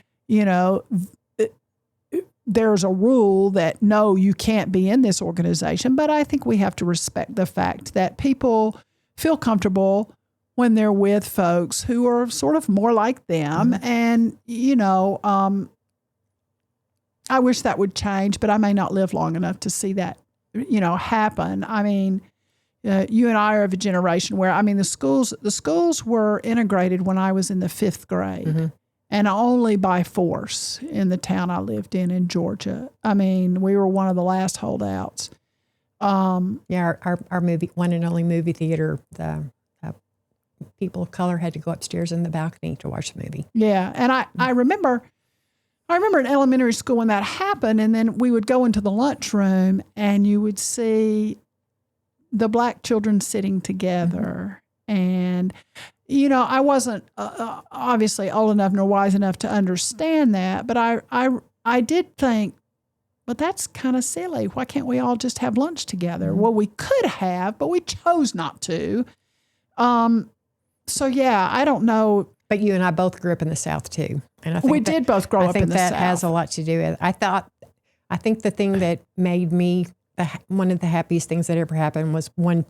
there's a rule that, no, you can't be in this organization. But I think we have to respect the fact that people feel comfortable when they're with folks who are sort of more like them. Mm-hmm. And, I wish that would change, but I may not live long enough to see that, happen. I mean, you and I are of a generation where, the schools were integrated when I was in the 5th grade. Mm-hmm. And only by force in the town I lived in Georgia. We were one of the last holdouts.
Our movie, one and only movie theater, the people of color had to go upstairs in the balcony to watch the movie.
Yeah, and I remember in elementary school when that happened, and then we would go into the lunchroom and you would see the black children sitting together. Mm-hmm. And I wasn't obviously old enough nor wise enough to understand that, but I did think, but that's kind of silly. Why can't we all just have lunch together? Mm-hmm. Well, we could have, but we chose not to. So yeah, I don't know.
But you and I both grew up in the South too, and I think
we did both grow up in the South.
I think that has a lot to do with it. I think the thing that made me one of the happiest things that ever happened was one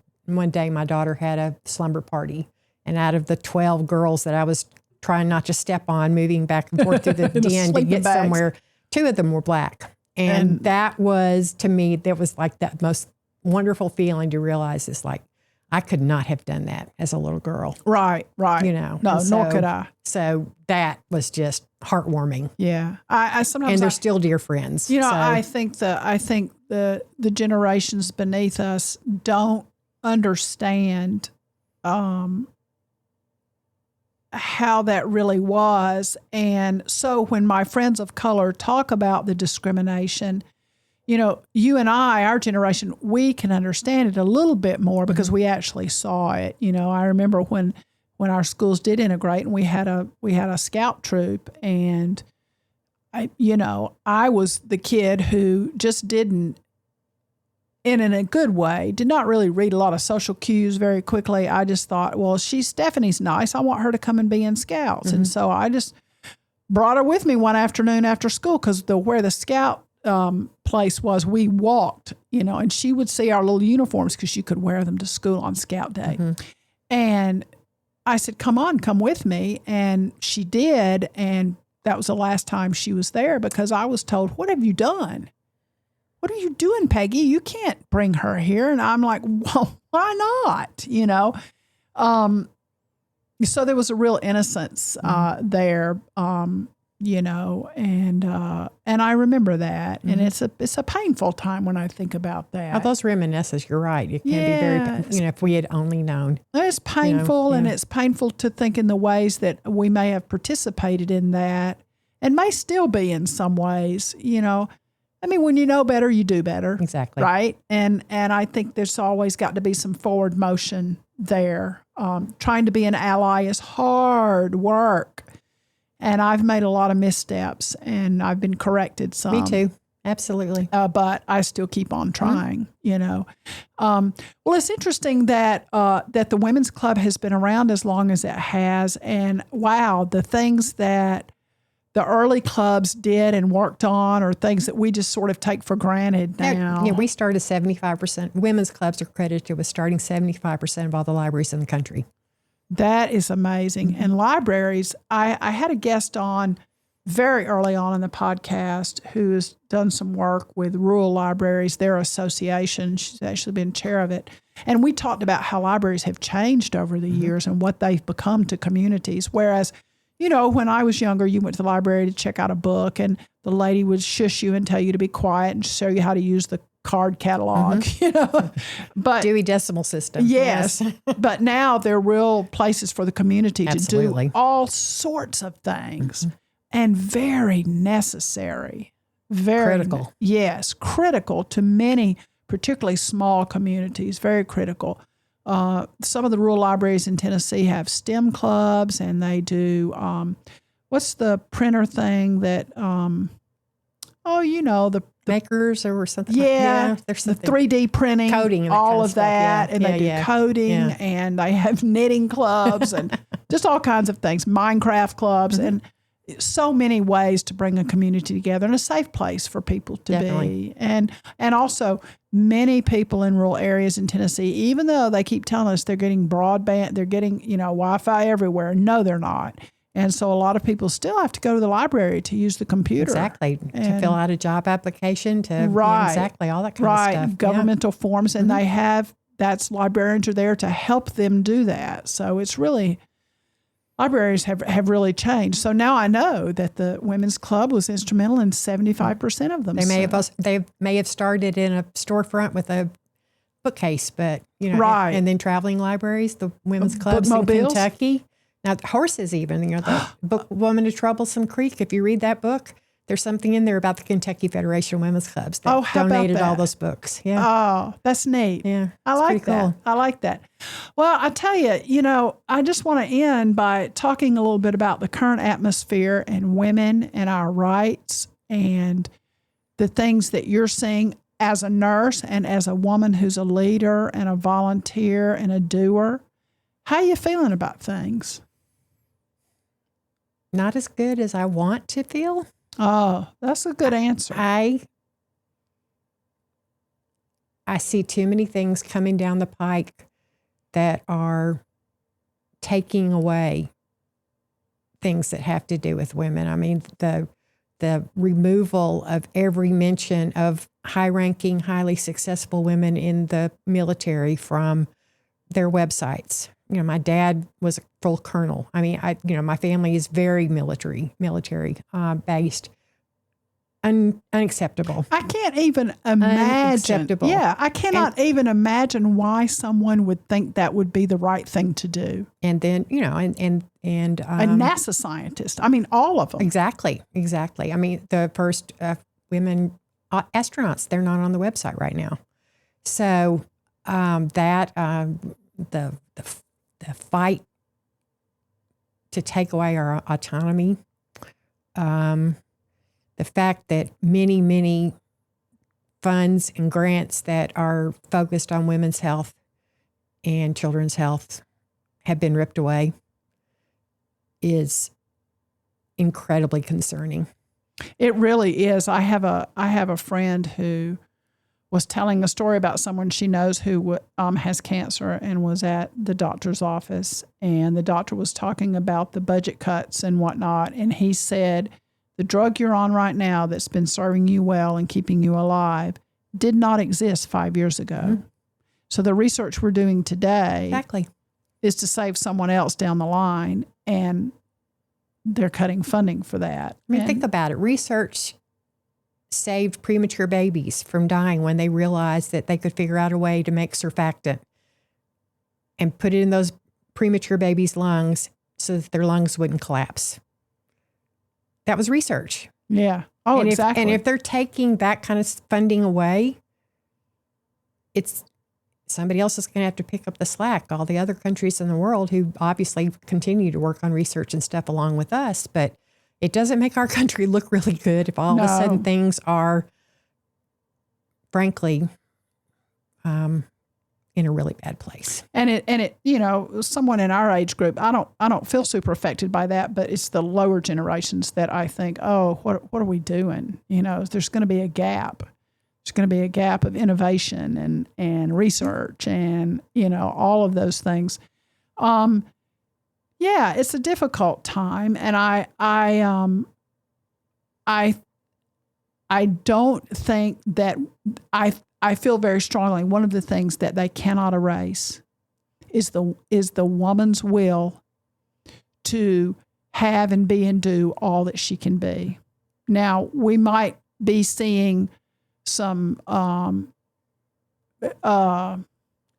day my daughter had a slumber party. And out of the 12 girls that I was trying not to step on, moving back and forth through the den to get somewhere, 2 of them were black. And that was, to me, that was like the most wonderful feeling to realize it's like, I could not have done that as a little girl.
Right.
You know.
No, nor could I.
So that was just heartwarming.
Yeah. I sometimes.
And they're still dear friends.
You know,
so.
I think the generations beneath us don't understand how that really was. And so when my friends of color talk about the discrimination, you know, you and I, our generation, we can understand it a little bit more because we actually saw it. You know, I remember when our schools did integrate and we had a scout troop, and I was the kid who just didn't, in a good way, did not really read a lot of social cues very quickly. I just thought, well, Stephanie's nice. I want her to come and be in scouts. And so I just brought her with me one afternoon after school because where the scout place was, we walked, you know, and she would see our little uniforms because she could wear them to school on Scout Day. And I said, come with me. And she did. And that was the last time she was there because I was told, what have you done? What are you doing, Peggy? You can't bring her here. And I'm like, well, why not? You know? So there was a real innocence there, you know, and I remember that. And it's a painful time when I think about that.
Oh, those reminiscences, you're right. It can be very, you know, if we had only known.
It's painful,
and
it's painful to think in the ways that we may have participated in that and may still be in some ways, you know. I mean, when you know better, you do better.
Exactly.
Right? And I think there's always got to be some forward motion there. Trying to be an ally is hard work. And I've made a lot of missteps and I've been corrected some.
Me too. Absolutely.
But I still keep on trying, you know. Well, it's interesting that the Women's Club has been around as long as it has. And wow, the things that the early clubs did and worked on are things that we just sort of take for granted now.
Yeah, we started 75%. Women's clubs are credited with starting 75% of all the libraries in the country.
That is amazing. And libraries, I had a guest on very early on in the podcast who has done some work with rural libraries, their association. She's actually been chair of it. And we talked about how libraries have changed over the years and what they've become to communities. Whereas, you know, when I was younger, you went to the library to check out a book and the lady would shush you and tell you to be quiet and show you how to use the card catalog, you know. But
Dewey Decimal System.
Yes. But now they're real places for the community to
Absolutely.
do all sorts of things and very necessary. Very
Critical.
Yes, critical to many, particularly small communities, very critical. Some of the rural libraries in Tennessee have STEM clubs, and they do, what's the printer thing that, the
makers or something.
Yeah,
there's
the
something.
3D printing,
Coding and that
all
kind of
of
stuff,
that,
yeah.
and they do coding, and they have knitting clubs, and just all kinds of things, Minecraft clubs, and so many ways to bring a community together and a safe place for people to be. And also many people in rural areas in Tennessee, even though they keep telling us they're getting broadband, they're getting, Wi-Fi everywhere. No, they're not. And so a lot of people still have to go to the library to use the computer.
Exactly. To fill out a job application, to exactly all that kind of stuff.
Governmental forms. And that's librarians are there to help them do that. So it's really, libraries have really changed. So now I know that the Women's Club was instrumental in 75% of them.
They may have started in a storefront with a bookcase, but and then traveling libraries, the women's clubs in Kentucky. Now horses, even the book "Woman of Troublesome Creek." If you read that book, there's something in there about the Kentucky Federation of Women's Clubs that donated all those books. Yeah.
Oh, that's neat.
Yeah.
I like that. Cool. I like that. Well, I tell you, I just want to end by talking a little bit about the current atmosphere and women and our rights and the things that you're seeing as a nurse and as a woman who's a leader and a volunteer and a doer. How are you feeling about things?
Not as good as I want to feel.
Oh, that's a good answer.
I see too many things coming down the pike that are taking away things that have to do with women. I mean, the the removal of every mention of high-ranking, highly successful women in the military from their websites. You know, my dad was a full colonel. I mean, my family is very military based. Unacceptable.
I can't even imagine.
Unacceptable.
Yeah, I cannot even imagine why someone would think that would be the right thing to do.
And then, and
a NASA scientist. I mean, all of them.
Exactly. I mean, the first women astronauts, they're not on the website right now. So the fight to take away our autonomy, the fact that many funds and grants that are focused on women's health and children's health have been ripped away is incredibly concerning.
It really is. I have a friend who was telling a story about someone she knows who has cancer and was at the doctor's office, and the doctor was talking about the budget cuts and whatnot, and he said, the drug you're on right now that's been serving you well and keeping you alive did not exist 5 years ago. Mm-hmm. So the research we're doing today is to save someone else down the line, and they're cutting funding for that.
I mean, think about it. Research saved premature babies from dying when they realized that they could figure out a way to make surfactant and put it in those premature babies' lungs so that their lungs wouldn't collapse. That was research.
Yeah. Oh,
and
exactly.
And if they're taking that kind of funding away, it's somebody else is going to have to pick up the slack. All the other countries in the world who obviously continue to work on research and stuff along with us, but it doesn't make our country look really good if all of a sudden things are, frankly, in a really bad place.
And it, someone in our age group, I don't feel super affected by that, but it's the lower generations that I think, oh, what are we doing? There's going to be a gap. There's going to be a gap of innovation and research and, all of those things. Yeah, it's a difficult time, and I don't think that I feel very strongly one of the things that they cannot erase is the woman's will to have and be and do all that she can be. Now, we might be seeing some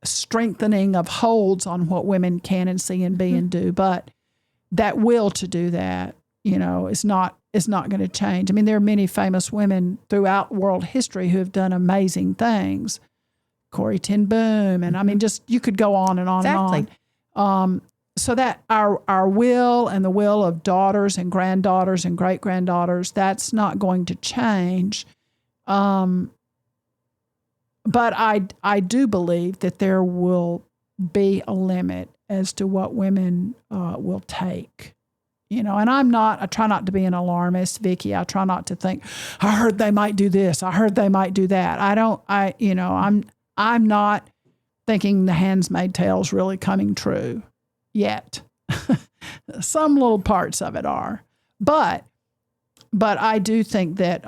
strengthening of holds on what women can and see and be and do, but that will to do that, is not going to change. I mean, there are many famous women throughout world history who have done amazing things. Corrie ten Boom, and I mean, just you could go on and on and on. So that our will and the will of daughters and granddaughters and great granddaughters, that's not going to change. But I do believe that there will be a limit as to what women will take. And I try not to be an alarmist, Vicki. I try not to think, I heard they might do this. I heard they might do that. I'm not thinking the Handmaid's Tale's really coming true yet. Some little parts of it are. But I do think that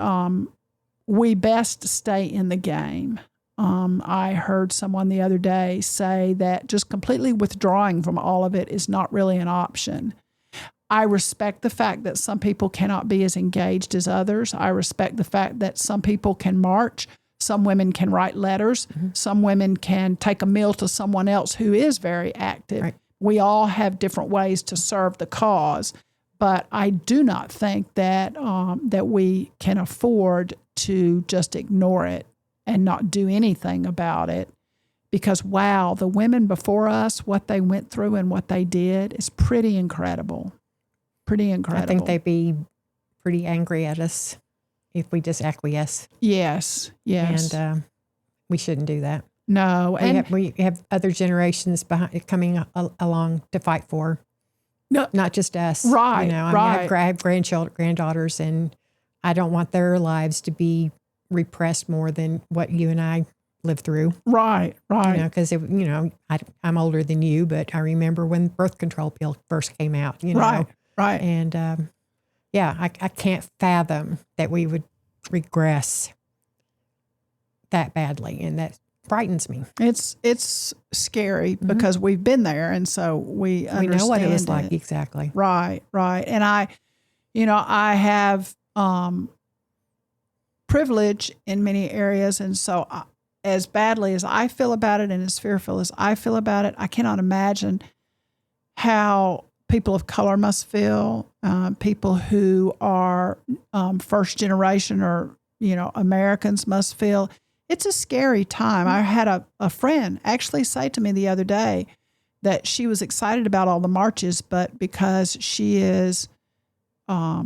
we best stay in the game. I heard someone the other day say that just completely withdrawing from all of it is not really an option. I respect the fact that some people cannot be as engaged as others. I respect the fact that some people can march. Some women can write letters. Mm-hmm. Some women can take a meal to someone else who is very active. Right. We all have different ways to serve the cause. But I do not think that that we can afford to just ignore it and not do anything about it. Because, wow, the women before us, what they went through and what they did is pretty incredible. Pretty incredible.
I think they'd be pretty angry at us if we just acquiesce.
Yes.
And we shouldn't do that.
No.
We have other generations coming along to fight for. No, not just us.
Right.
I have granddaughters, and I don't want their lives to be repressed more than what you and I lived through.
Right.
Because I'm older than you, but I remember when the birth control pill first came out.
Right.
And yeah, I can't fathom that we would regress that badly, and that frightens me.
It's scary because we've been there, and so we understand
know what it was
it.
like exactly.
Right. And I have privilege in many areas, and so as badly as I feel about it, and as fearful as I feel about it, I cannot imagine how people of color must feel, people who are first generation or Americans must feel. It's a scary time. I had a friend actually say to me the other day that she was excited about all the marches, but because she is a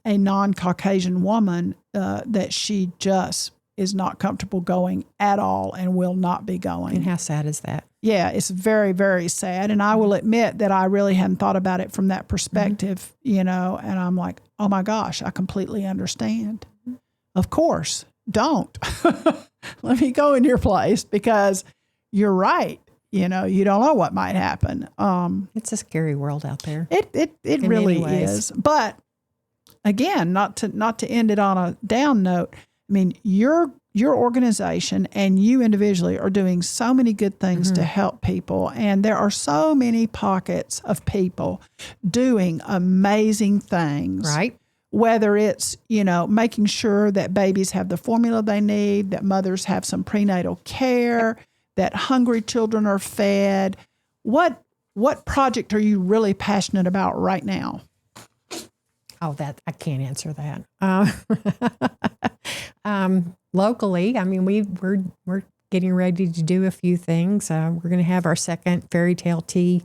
non-Caucasian woman, that she just is not comfortable going at all and will not be going.
And how sad is that?
Yeah, it's very, very sad. And I will admit that I really hadn't thought about it from that perspective, and I'm like, oh my gosh, I completely understand. Of course, don't. Let me go in your place, because you're right. You don't know what might happen.
It's a scary world out there.
It really is. But again, not to end it on a down note, I mean, your organization and you individually are doing so many good things to help people. And there are so many pockets of people doing amazing things.
Right.
Whether it's, making sure that babies have the formula they need, that mothers have some prenatal care, that hungry children are fed. What project are you really passionate about right now?
Oh, that I can't answer that. Locally, I mean, we're getting ready to do a few things. We're going to have our second fairy tale tea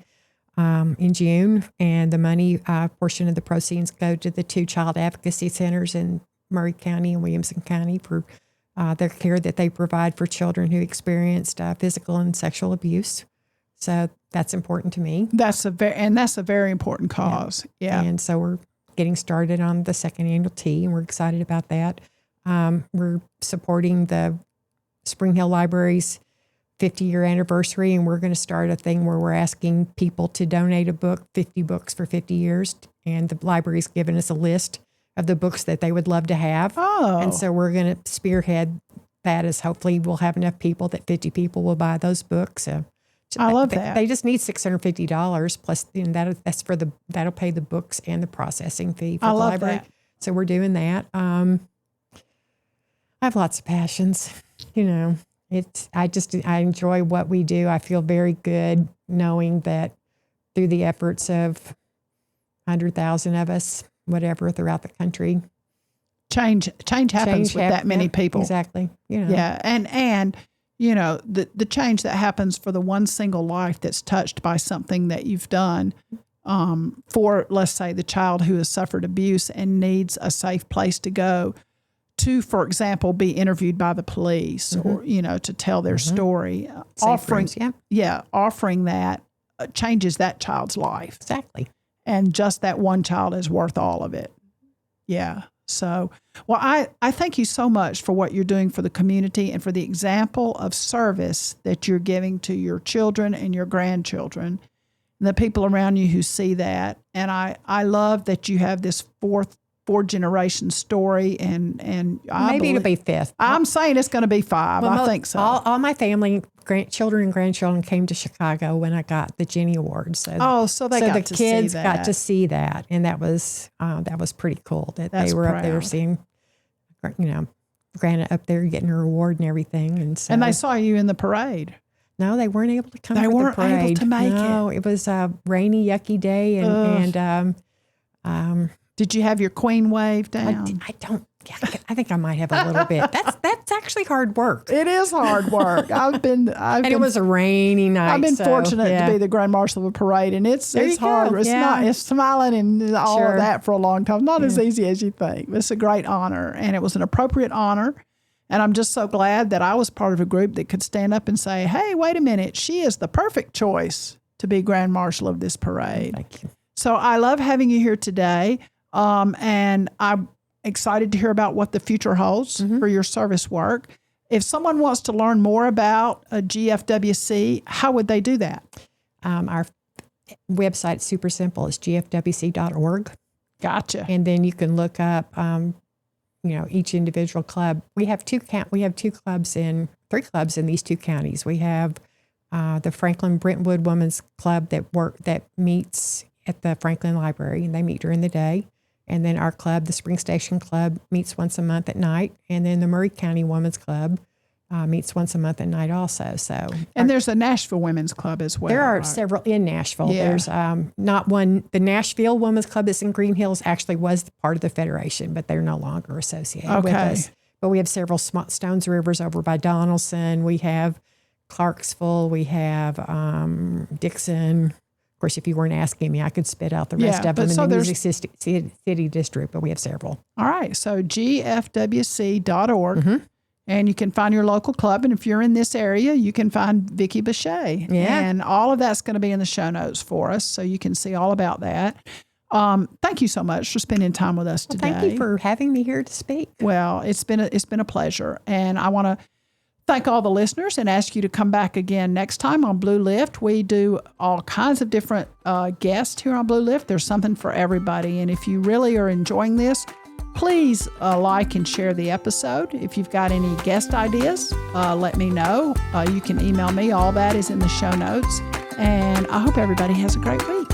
in June, and the money portion of the proceeds go to the 2 child advocacy centers in Murray County and Williamson County for their care that they provide for children who experienced physical and sexual abuse. So that's important to me.
That's a very important cause. Yeah.
And so we're getting started on the second annual tea, and we're excited about that. We're supporting the Spring Hill Library's 50-year anniversary, and we're going to start a thing where we're asking people to donate a book, 50 books for 50 years, and the library's given us a list of the books that they would love to have.
Oh.
And so we're going to spearhead that, as hopefully we'll have enough people that 50 people will buy those books.
I love that.
They just need $650 plus, that'll pay the books and the processing fee for the library.
That.
So we're doing that. I have lots of passions, I enjoy what we do. I feel very good knowing that through the efforts of 100,000 of us, whatever, throughout the country,
change happens with that many people.
Exactly.
Yeah. And the change that happens for the one single life that's touched by something that you've done, for, let's say, the child who has suffered abuse and needs a safe place to go to, for example, be interviewed by the police or, to tell their story. Offering that changes that child's life.
Exactly.
And just that one child is worth all of it. Yeah. So, well, I thank you so much for what you're doing for the community and for the example of service that you're giving to your children and your grandchildren and the people around you who see that. And I love that you have this fourth generation story, and
maybe it'll be fifth.
I'm saying it's going to be 5. I think so.
All my family, children and grandchildren came to Chicago when I got the Jenny Award. So the kids got to see that, and that was pretty cool. They were up there seeing, Granite up there getting her award and everything, and
they saw you in the parade.
No, they weren't able to come.
They weren't
the parade.
able to make it.
No, it was a rainy, yucky day, and
did you have your queen wave down?
I don't. I think I might have a little bit. That's actually hard work.
It is hard work.
It was a rainy night.
I've been fortunate to be the Grand Marshal of a parade, and it's hard. It's smiling and all of that for a long time. Not as easy as you think. It's a great honor, and it was an appropriate honor. And I'm just so glad that I was part of a group that could stand up and say, "Hey, wait a minute, she is the perfect choice to be Grand Marshal of this parade."
Thank you.
So I love having you here today, and I'm excited to hear about what the future holds for your service work. If someone wants to learn more about GFWC, how would they do that?
Our website's super simple. It's gfwc.org.
Gotcha.
And then you can look up, each individual club. We have three clubs in these two counties. We have the Franklin Brentwood Women's Club that meets at the Franklin Library, and they meet during the day. And then our club, the Spring Station Club, meets once a month at night. And then the Murray County Women's Club meets once a month at night also. And
there's a Nashville Women's Club as well.
There are
right?
several in Nashville.
Yeah.
There's not one. The Nashville Women's Club that's in Green Hills actually was part of the Federation, but they're no longer associated with us. But we have several Stones Rivers over by Donaldson. We have Clarksville. We have Dixon. Of course, if you weren't asking me, I could spit out the rest of them in the Music City District, but we have several.
All right. So GFWC.org. And you can find your local club. And if you're in this area, you can find Vicki Bechet.
Yeah.
And all of that's going to be in the show notes for us. So you can see all about that. Thank you so much for spending time with us today.
Thank you for having me here to speak.
Well, it's been a pleasure. And I want to thank all the listeners and ask you to come back again next time on Blue Lift. We do all kinds of different guests here on Blue Lift. There's something for everybody. And if you really are enjoying this, please like and share the episode. If you've got any guest ideas, let me know. You can email me. All that is in the show notes. And I hope everybody has a great week.